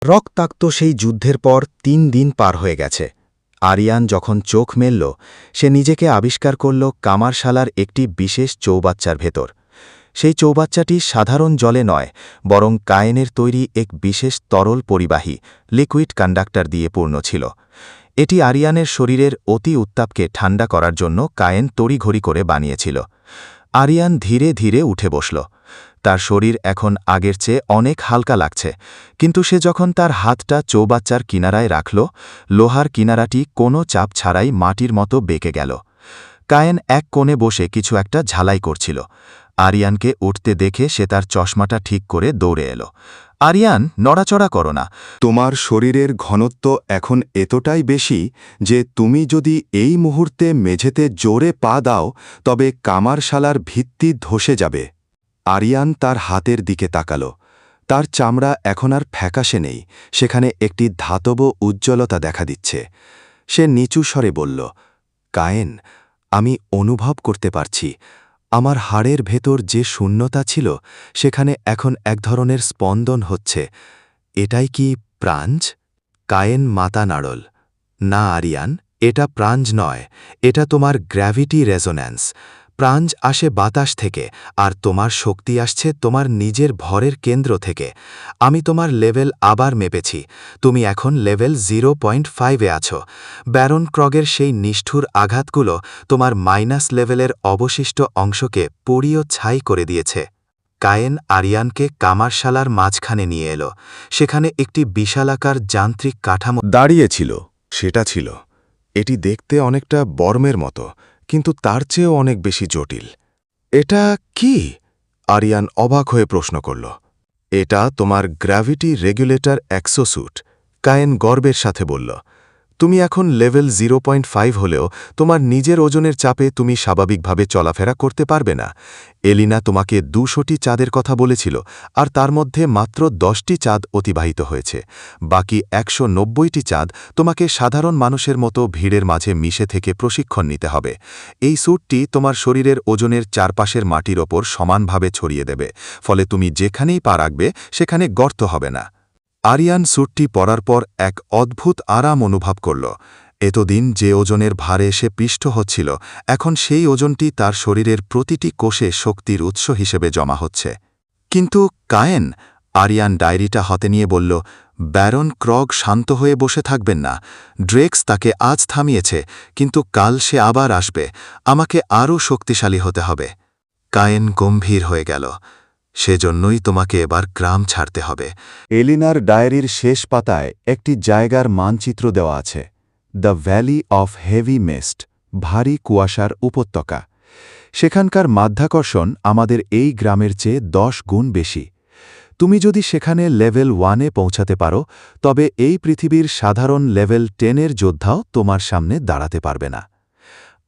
রক্তাক্ত সেই যুদ্ধের পর ৩ দিন পার হয়ে গেছে। আরিয়ান যখন চোখ মেলল, সে নিজেকে আবিষ্কার করল কামারশালার একটি বিশেষ চৌবাচ্চার ভেতর। সেই চৌবাচ্চাটি সাধারণ জলে নয়, বরং কায়েনের তৈরি এক বিশেষ তরল পরিবাহী লিকুইড কন্ডাক্টর দিয়ে পূর্ণ ছিল। এটি আরিয়ানের শরীরের অতি উত্তাপকে ঠান্ডা করার জন্য কায়েন তড়িঘড়ি করে বানিয়েছিল। আরিয়ান ধীরে ধীরে উঠে বসল। তার শরীর এখন আগের চেয়ে অনেক হালকা লাগছে, কিন্তু সে যখন তার হাতটা চৌবাচ্চার কিনারায় রাখল, লোহার কিনারাটি কোনো চাপ ছাড়াই মাটির মতো বেঁকে গেল। কায়েন এক কোণে বসে কিছু একটা ঝালাই করছিল। আরিয়ানকে উঠতে দেখে সে তার চশমাটা ঠিক করে দৌড়ে এলো। আরিয়ান, নড়াচড়া করো না। তোমার শরীরের ঘনত্ব এখন এতটাই বেশি যে তুমি যদি এই মুহূর্তে মেঝেতে জোরে পা দাও তবে কামারশালার ভিত্তি ধসে যাবে। আরিয়ান তার হাতের দিকে তাকাল। তার চামড়া এখন আর ফ্যাকাশে নেই, সেখানে একটি ধাতব উজ্জ্বলতা দেখা দিচ্ছে। সে নিচু স্বরে বলল, কায়েন, আমি অনুভব করতে পারছি আমার হাড়ের ভেতর যে শূন্যতা ছিল সেখানে এখন এক ধরনের স্পন্দন হচ্ছে। এটাই কি প্রাঞ্জ? কায়েন মাথা নাড়ল। না আরিয়ান, এটা প্রাঞ্জ নয়, এটা তোমার গ্র্যাভিটি রেজোন্যান্স। প্রাঞ্জ আসে বাতাস থেকে, আর তোমার শক্তি আসছে তোমার নিজের ভরের কেন্দ্র থেকে। আমি তোমার লেভেল আবার মেপেছি, তুমি এখন লেভেল 0.5-এ আছো। ব্যারন ক্রগের সেই নিষ্ঠুর আঘাতগুলো তোমার মাইনাস লেভেলের অবশিষ্ট অংশকে পুড়িয়ে ছাই করে দিয়েছে। কায়েন আরিয়ানকে কামারশালার মাঝখানে নিয়ে এলো। সেখানে একটি বিশালাকার যান্ত্রিক কাঠামো দাঁড়িয়েছিল। সেটা ছিল, এটি দেখতে অনেকটা বর্মের মতো, কিন্তু তার চেয়েও অনেক বেশি জটিল। এটা কি? আরিয়ান অবাক হয়ে প্রশ্ন করল। এটা তোমার গ্র্যাভিটি রেগুলেটর এক্সোস্যুট, কায়েন গর্বের সাথে বলল। তুমি এখন লেভেল 0.5 হলেও তোমার নিজের ওজনের চাপে তুমি স্বাভাবিকভাবে চলাফেরা করতে পারবে না। এলিনা তোমাকে 200টি চাঁদের কথা বলেছিল, আর তার মধ্যে মাত্র 10টি চাঁদ অতিবাহিত হয়েছে। বাকি 190টি চাঁদ তোমাকে সাধারণ মানুষের মতো ভিড়ের মাঝে মিশে থেকে প্রশিক্ষণ নিতে হবে। এই স্যুটটি তোমার শরীরের ওজনের চারপাশের মাটির ওপর সমানভাবে ছড়িয়ে দেবে, ফলে তুমি যেখানেই পা রাখবে সেখানে গর্ত হবে না। আরিয়ান স্যুটটি পরার পর এক অদ্ভুত আরাম অনুভব করল। এতদিন যে ওজনের ভারে সে পিষ্ট হচ্ছিল, এখন সেই ওজনটি তার শরীরের প্রতিটি কোষে শক্তির উৎস হিসেবে জমা হচ্ছে। কিন্তু কায়েন, আরিয়ান ডায়েরিটা হাতে নিয়ে বলল, ব্যারন ক্রগ শান্ত হয়ে বসে থাকবেন না। ড্রেক্স তাকে আজ থামিয়েছে, কিন্তু কাল সে আবার আসবে। আমাকে আরও শক্তিশালী হতে হবে। কায়েন গম্ভীর হয়ে গেল। সেজন্যই তোমাকে এবার গ্রাম ছাড়তে হবে। এলিনার ডায়েরির শেষ পাতায় একটি জায়গার মানচিত্র দেওয়া আছে। The valley of heavy mist, ভারী কুয়াশার উপত্যকা। সেখানকার মাধ্যাকর্ষণ আমাদের এই গ্রামের চেয়ে 10 গুণ বেশি। তুমি যদি সেখানে লেভেল 1-এ পৌঁছাতে পারো, তবে এই পৃথিবীর সাধারণ লেভেল 10-এর যোদ্ধাও তোমার সামনে দাঁড়াতে পারবে না।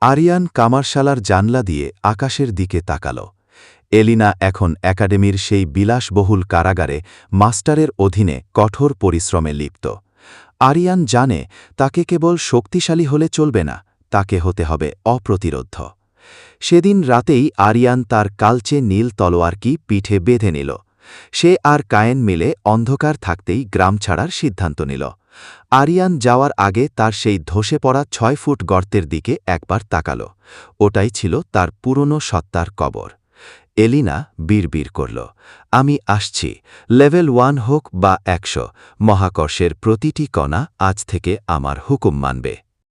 আরিয়ান কামারশালার জানলা দিয়ে আকাশের দিকে তাকাল। এলিনা এখন একাডেমির সেই বিলাসবহুল কারাগারে মাস্টারের অধীনে কঠোর পরিশ্রমে লিপ্ত। আরিয়ান জানে তাকে কেবল শক্তিশালী হলে চলবে না, তাকে হতে হবে অপ্রতিরোধ্য। সেদিন রাতেই আরিয়ান তার কালচে নীল তলোয়ারটি পিঠে বেঁধে নিল। সে আর কায়েন মিলে অন্ধকার থাকতেই গ্রাম ছাড়ার সিদ্ধান্ত নিল। আরিয়ান যাওয়ার আগে তার সেই ধসে পড়া 6 ফুট গর্তের দিকে একবার তাকাল। ওটাই ছিল তার পুরনো সত্তার কবর। এলিনা বিড়বিড় করল, আমি আসছি। লেভেল 1 হোক বা 100, মহাকর্ষের প্রতিটি কণা আজ থেকে আমার হুকুম মানবে।